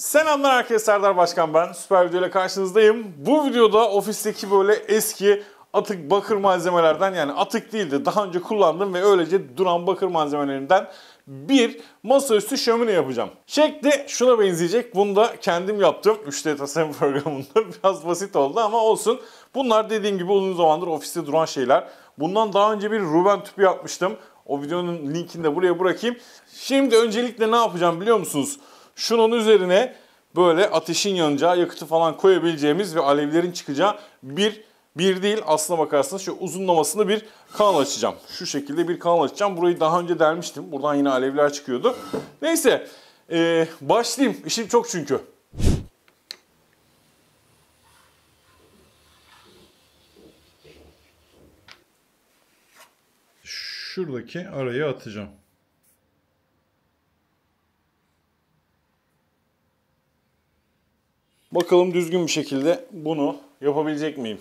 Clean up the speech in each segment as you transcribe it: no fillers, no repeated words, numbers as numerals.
Selamlar herkese, Serdar Başkan ben. Süper video ile karşınızdayım. Bu videoda ofisteki böyle eski atık bakır malzemelerden, yani atık değil de daha önce kullandığım ve öylece duran bakır malzemelerinden bir masaüstü şömine yapacağım. Şekli şuna benzeyecek. Bunu da kendim yaptım. 3D tasarım programında biraz basit oldu ama olsun. Bunlar dediğim gibi uzun zamandır ofiste duran şeyler. Bundan daha önce bir Ruben tüpü yapmıştım. O videonun linkini de buraya bırakayım. Şimdi öncelikle ne yapacağım biliyor musunuz? Şunun üzerine böyle ateşin yanacağı, yakıtı falan koyabileceğimiz ve alevlerin çıkacağı bir değil aslına bakarsanız şu uzunlamasında bir kanal açacağım. Şu şekilde bir kanal açacağım. Burayı daha önce delmiştim. Buradan yine alevler çıkıyordu. Neyse başlayayım. İşim çok çünkü. Şuradaki araya atacağım. Bakalım düzgün bir şekilde bunu yapabilecek miyim?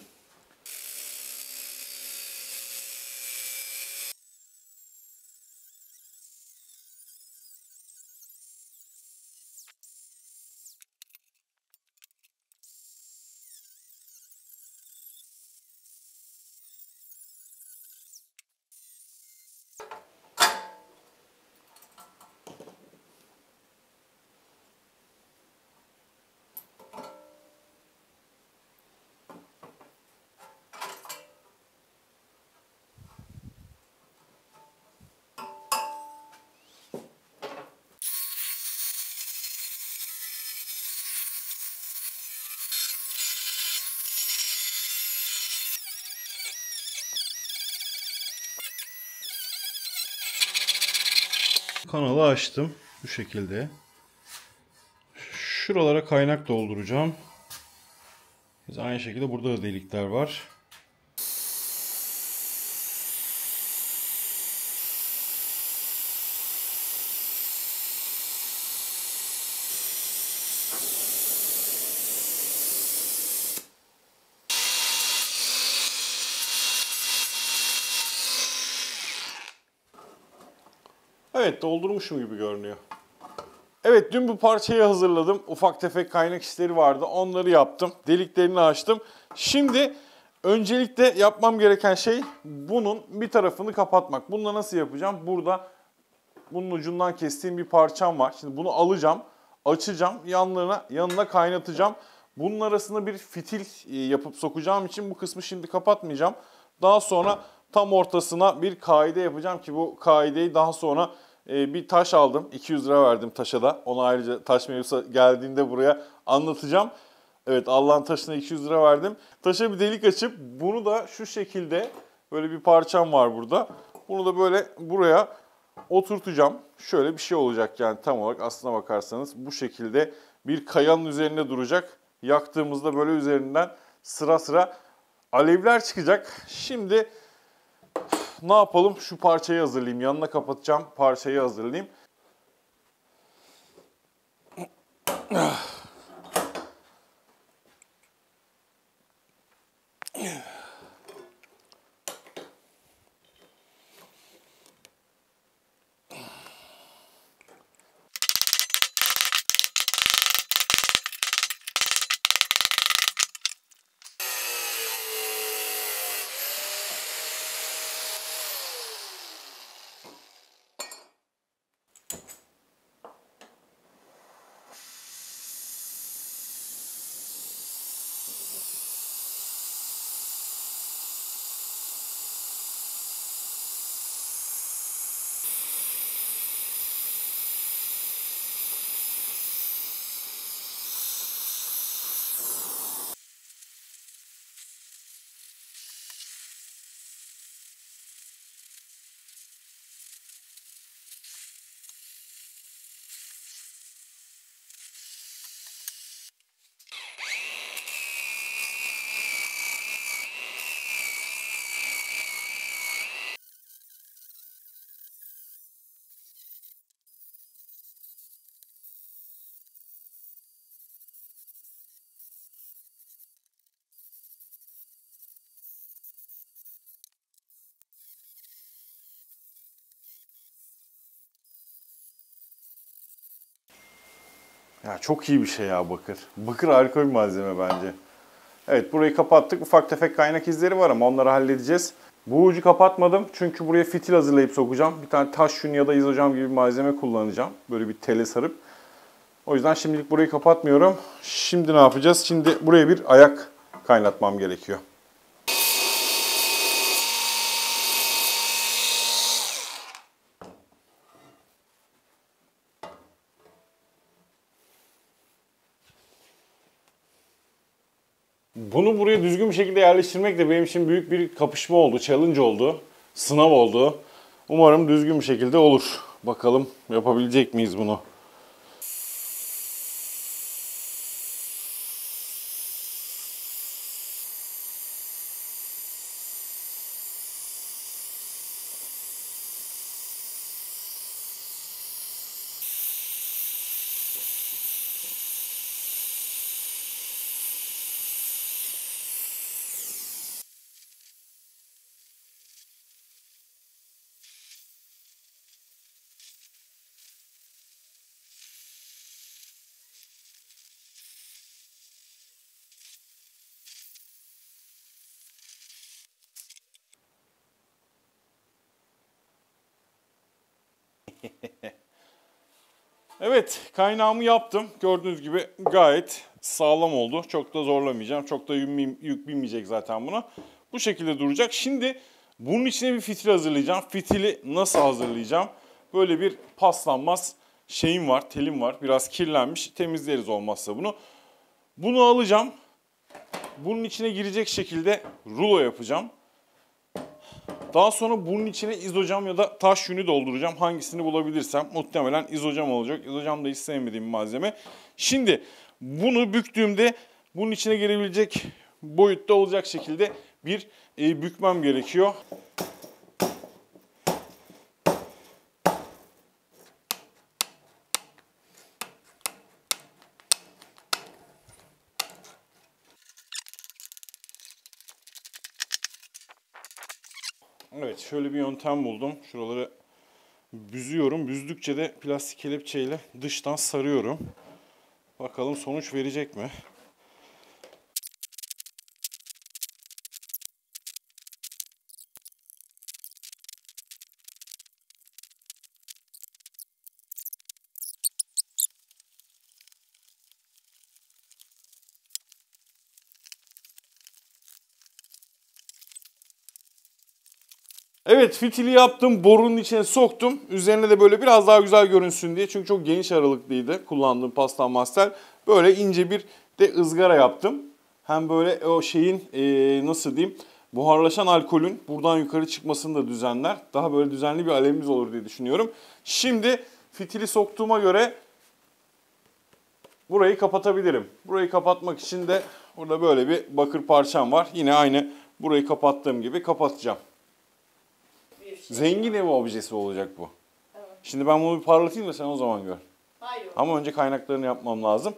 Kanalı açtım bu şekilde. Şuralara kaynak dolduracağım. Aynı şekilde burada da delikler var. Evet, doldurmuşum gibi görünüyor. Evet, dün bu parçayı hazırladım. Ufak tefek kaynak işleri vardı. Onları yaptım. Deliklerini açtım. Şimdi öncelikle yapmam gereken şey bunun bir tarafını kapatmak. Bunu da nasıl yapacağım? Burada bunun ucundan kestiğim bir parçam var. Şimdi bunu alacağım, açacağım, yanına kaynatacağım. Bunun arasına bir fitil yapıp sokacağım için bu kısmı şimdi kapatmayacağım. Daha sonra tam ortasına bir kaide yapacağım ki bu kaideyi daha sonra bir taş aldım. 200 lira verdim taşa da. Onu ayrıca taş mevzusu geldiğinde buraya anlatacağım. Evet, Allah'ın taşına 200 lira verdim. Taşa bir delik açıp bunu da şu şekilde, böyle bir parçam var burada. Bunu da böyle buraya oturtacağım. Şöyle bir şey olacak yani tam olarak aslına bakarsanız bu şekilde bir kayanın üzerinde duracak. Yaktığımızda böyle üzerinden sıra sıra alevler çıkacak. Şimdi ne yapalım? Şu parçayı hazırlayayım. Yanına kapatacağım parçayı hazırlayayım. Ya çok iyi bir şey ya bakır. Bakır harika bir malzeme bence. Evet, burayı kapattık. Ufak tefek kaynak izleri var ama onları halledeceğiz. Bu ucu kapatmadım çünkü buraya fitil hazırlayıp sokacağım. Bir tane taş yün ya da izocam gibi bir malzeme kullanacağım. Böyle bir tele sarıp. O yüzden şimdilik burayı kapatmıyorum. Şimdi ne yapacağız? Şimdi buraya bir ayak kaynatmam gerekiyor. Bunu buraya düzgün bir şekilde yerleştirmek de benim için büyük bir kapışma oldu, challenge oldu, sınav oldu. Umarım düzgün bir şekilde olur. Bakalım yapabilecek miyiz bunu? Evet, kaynağımı yaptım. Gördüğünüz gibi gayet sağlam oldu. Çok da zorlamayacağım. Çok da yük binmeyecek zaten buna. Bu şekilde duracak. Şimdi bunun içine bir fitil hazırlayacağım. Fitili nasıl hazırlayacağım? Böyle bir paslanmaz şeyim var, telim var. Biraz kirlenmiş. Temizleriz olmazsa bunu. Bunu alacağım. Bunun içine girecek şekilde rulo yapacağım. Daha sonra bunun içine izocam ya da taş yünü dolduracağım. Hangisini bulabilirsem muhtemelen izocam olacak. İzocam da hiç sevmediğim bir malzeme. Şimdi bunu büktüğümde bunun içine girebilecek boyutta olacak şekilde bir bükmem gerekiyor. Evet, şöyle bir yöntem buldum. Şuraları büzüyorum. Büzdükçe de plastik kelepçeyle dıştan sarıyorum. Bakalım sonuç verecek mi? Evet, fitili yaptım, borunun içine soktum. Üzerine de böyle biraz daha güzel görünsün diye. Çünkü çok geniş aralıklıydı kullandığım paslanmaz. Böyle ince bir de ızgara yaptım. Hem böyle o şeyin nasıl diyeyim, buharlaşan alkolün buradan yukarı çıkmasını da düzenler. Daha böyle düzenli bir alevimiz olur diye düşünüyorum. Şimdi fitili soktuğuma göre burayı kapatabilirim. Burayı kapatmak için de burada böyle bir bakır parçam var. Yine aynı burayı kapattığım gibi kapatacağım. Zengin ev objesi olacak bu. Evet. Şimdi ben bunu bir parlatayım da sen o zaman gör. Hayır. Ama önce kaynaklarını yapmam lazım.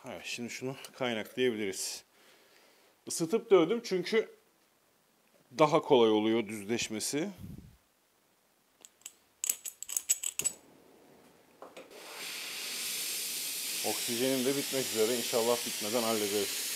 Evet, şimdi şunu kaynaklayabiliriz. Isıtıp dövdüm çünkü daha kolay oluyor düzleşmesi. Oksijenim de bitmek üzere. İnşallah bitmeden hallederiz.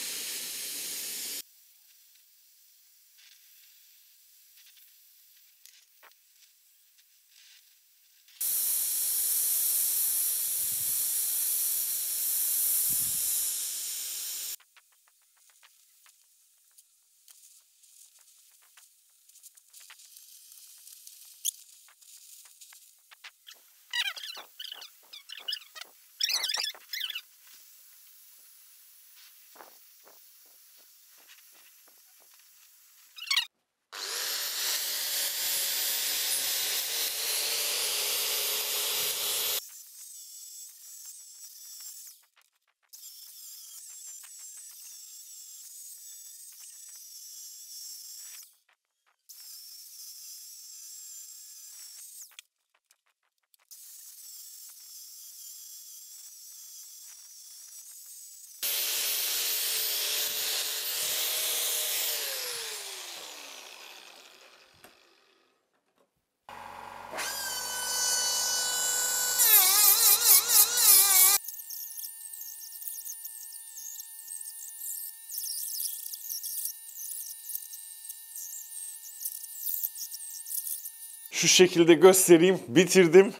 Şu şekilde göstereyim. Bitirdim.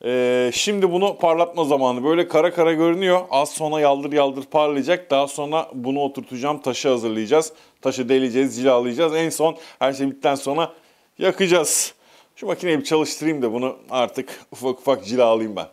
Şimdi bunu parlatma zamanı. Böyle kara kara görünüyor. Az sonra yaldır yaldır parlayacak. Daha sonra bunu oturtacağım. Taşı hazırlayacağız. Taşı deleceğiz, cilalayacağız. En son her şey bittikten sonra yakacağız. Şu makineyi bir çalıştırayım da bunu artık ufak ufak cilalayayım ben.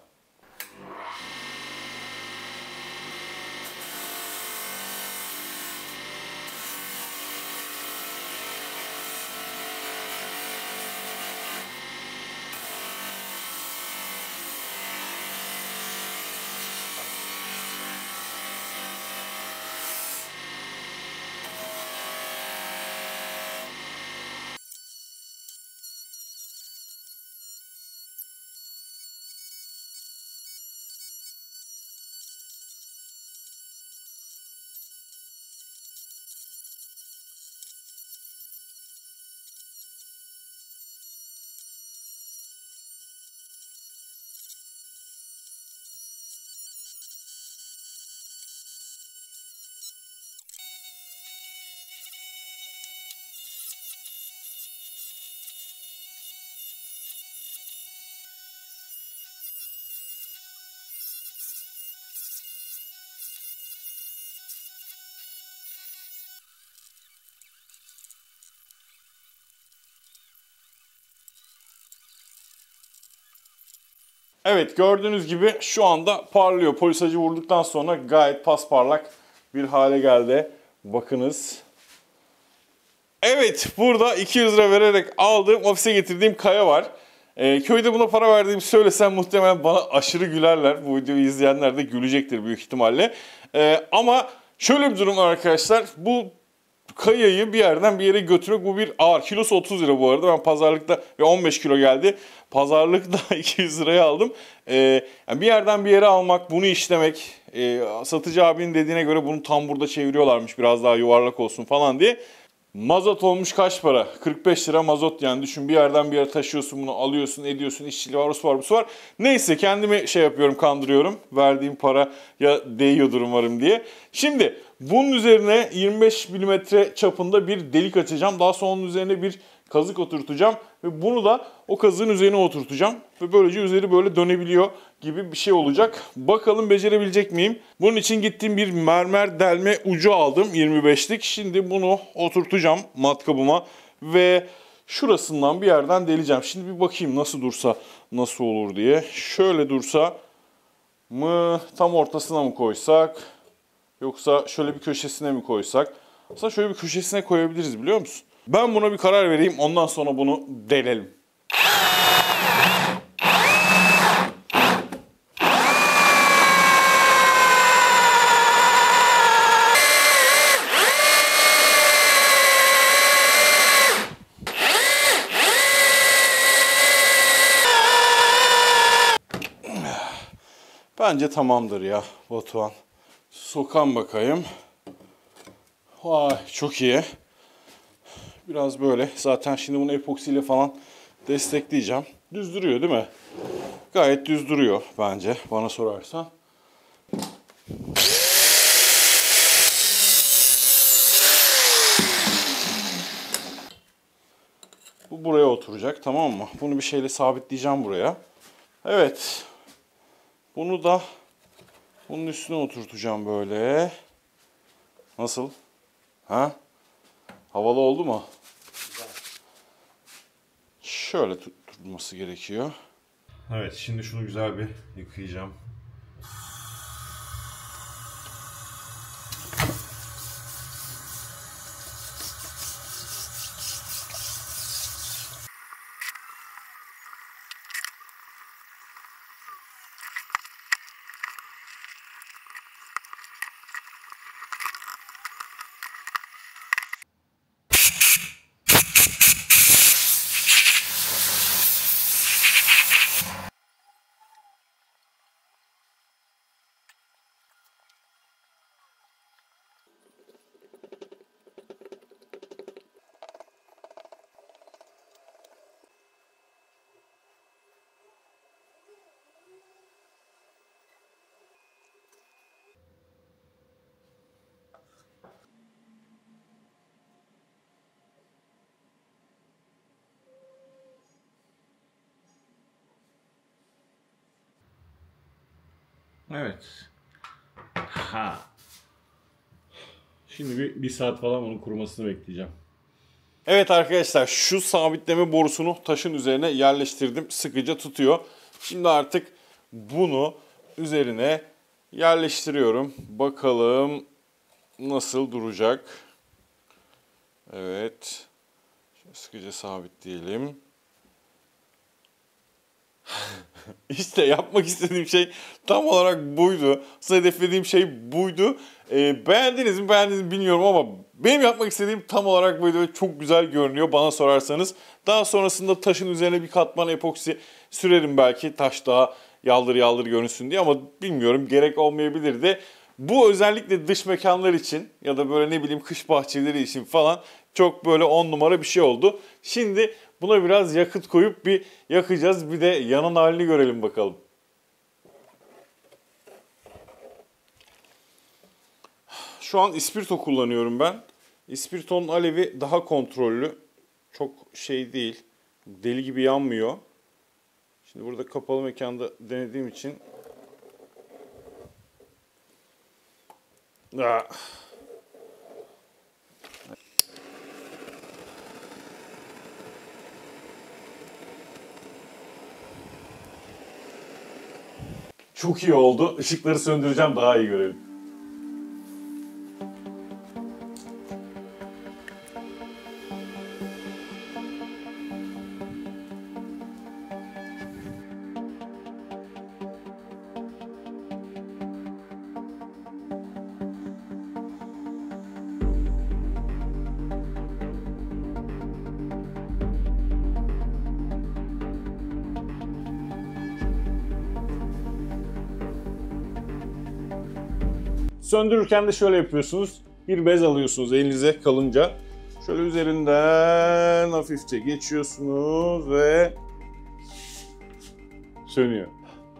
Evet, gördüğünüz gibi şu anda parlıyor. Polisajı vurduktan sonra gayet pasparlak bir hale geldi. Bakınız. Evet, burada 200 lira vererek aldığım, ofise getirdiğim kaya var. Köyde buna para verdiğimi söylesem muhtemelen bana aşırı gülerler. Bu videoyu izleyenler de gülecektir büyük ihtimalle. Ama şöyle bir durum var arkadaşlar. Bu kayayı bir yerden bir yere götürmek, bu bir ağır. Kilosu 30 lira bu arada. Ben pazarlıkta ve 15 kilo geldi. Pazarlıkta 200 liraya aldım. Yani bir yerden bir yere almak, bunu işlemek. Satıcı abinin dediğine göre bunu tam burada çeviriyorlarmış biraz daha yuvarlak olsun falan diye. Mazot olmuş kaç para? 45 lira mazot, yani düşün, bir yerden bir yere taşıyorsun, bunu alıyorsun, ediyorsun, işçiliği var, o var, bu var. Neyse, kendimi şey yapıyorum, kandırıyorum. Verdiğim para ya değiyordur umarım diye. Şimdi bunun üzerine 25 milimetre çapında bir delik açacağım. Daha sonra onun üzerine bir kazık oturtacağım. Ve bunu da o kazığın üzerine oturtacağım. Ve böylece üzeri böyle dönebiliyor gibi bir şey olacak. Bakalım becerebilecek miyim? Bunun için gittiğim bir mermer delme ucu aldım, 25'lik. Şimdi bunu oturtacağım matkabıma ve şurasından bir yerden deleceğim. Şimdi bir bakayım nasıl dursa nasıl olur diye. Şöyle dursa mı, tam ortasına mı koysak, yoksa şöyle bir köşesine mi koysak? Aslında şöyle bir köşesine koyabiliriz, biliyor musun? Ben buna bir karar vereyim, ondan sonra bunu delelim. Bence tamamdır ya Batuhan. Sokan bakayım. Vay, çok iyi. Biraz böyle. Zaten şimdi bunu epoksiyle falan destekleyeceğim. Düz duruyor değil mi? Gayet düz duruyor bence, bana sorarsan. Bu buraya oturacak, tamam mı? Bunu bir şeyle sabitleyeceğim buraya. Evet. Bunu da bunun üstüne oturtacağım böyle. Nasıl? Ha? Havalı oldu mu? Güzel. Şöyle tutulması gerekiyor. Evet, şimdi şunu güzel bir yıkayacağım. Evet. Ha. Şimdi bir saat falan onun kurumasını bekleyeceğim. Evet arkadaşlar, şu sabitleme borusunu taşın üzerine yerleştirdim. Sıkıca tutuyor. Şimdi artık bunu üzerine yerleştiriyorum. Bakalım nasıl duracak. Evet. Şöyle sıkıca sabitleyelim. İşte yapmak istediğim şey tam olarak buydu. Size hedeflediğim şey buydu. Beğendiniz mi beğendiniz mi bilmiyorum ama benim yapmak istediğim tam olarak buydu ve çok güzel görünüyor bana sorarsanız. Daha sonrasında taşın üzerine bir katman epoksi sürerim belki, taş daha yaldır yaldır görünsün diye, ama bilmiyorum, gerek olmayabilir de. Bu özellikle dış mekanlar için ya da böyle ne bileyim kış bahçeleri için falan çok böyle 10 numara bir şey oldu. Şimdi buna biraz yakıt koyup bir yakacağız. Bir de yanan halini görelim bakalım. Şu an ispirto kullanıyorum ben. İspirtonun alevi daha kontrollü. Çok şey değil. Deli gibi yanmıyor. Şimdi burada kapalı mekanda denediğim için çok iyi oldu. Işıkları söndüreceğim, daha iyi görelim. Söndürürken de şöyle yapıyorsunuz. Bir bez alıyorsunuz elinize kalınca. Şöyle üzerinden hafifçe geçiyorsunuz ve sönüyor.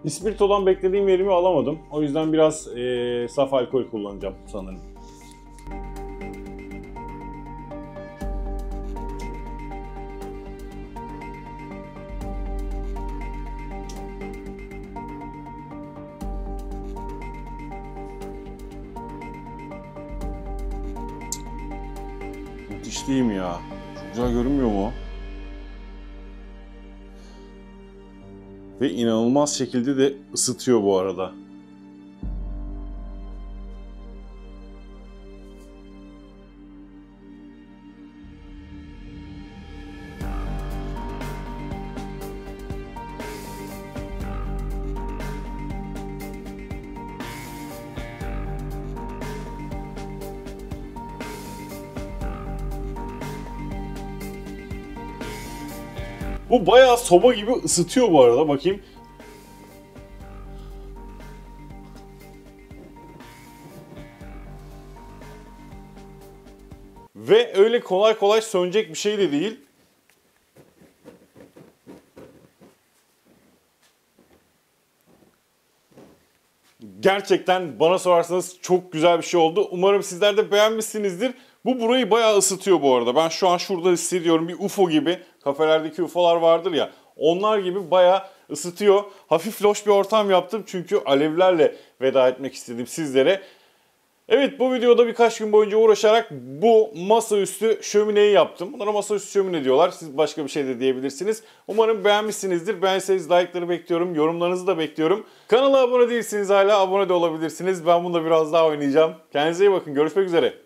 İspirtodan beklediğim verimi alamadım. O yüzden biraz saf alkol kullanacağım sanırım. Müthiş değil mi ya? Çok güzel görünmüyor mu? Ve inanılmaz şekilde de ısıtıyor bu arada. Bu bayağı soba gibi ısıtıyor bu arada. Bakayım. Ve öyle kolay kolay sönecek bir şey de değil. Gerçekten bana sorarsanız çok güzel bir şey oldu. Umarım sizler de beğenmişsinizdir. Bu burayı bayağı ısıtıyor bu arada. Ben şu an şurada hissediyorum, bir UFO gibi. Kafelerdeki UFO'lar vardır ya. Onlar gibi bayağı ısıtıyor. Hafif loş bir ortam yaptım çünkü alevlerle veda etmek istedim sizlere. Evet, bu videoda birkaç gün boyunca uğraşarak bu masaüstü şömineyi yaptım. Bunlara masaüstü şömine diyorlar. Siz başka bir şey de diyebilirsiniz. Umarım beğenmişsinizdir. Beğenseniz like'ları bekliyorum. Yorumlarınızı da bekliyorum. Kanala abone değilsiniz hala, abone de olabilirsiniz. Ben bunda biraz daha oynayacağım. Kendinize iyi bakın. Görüşmek üzere.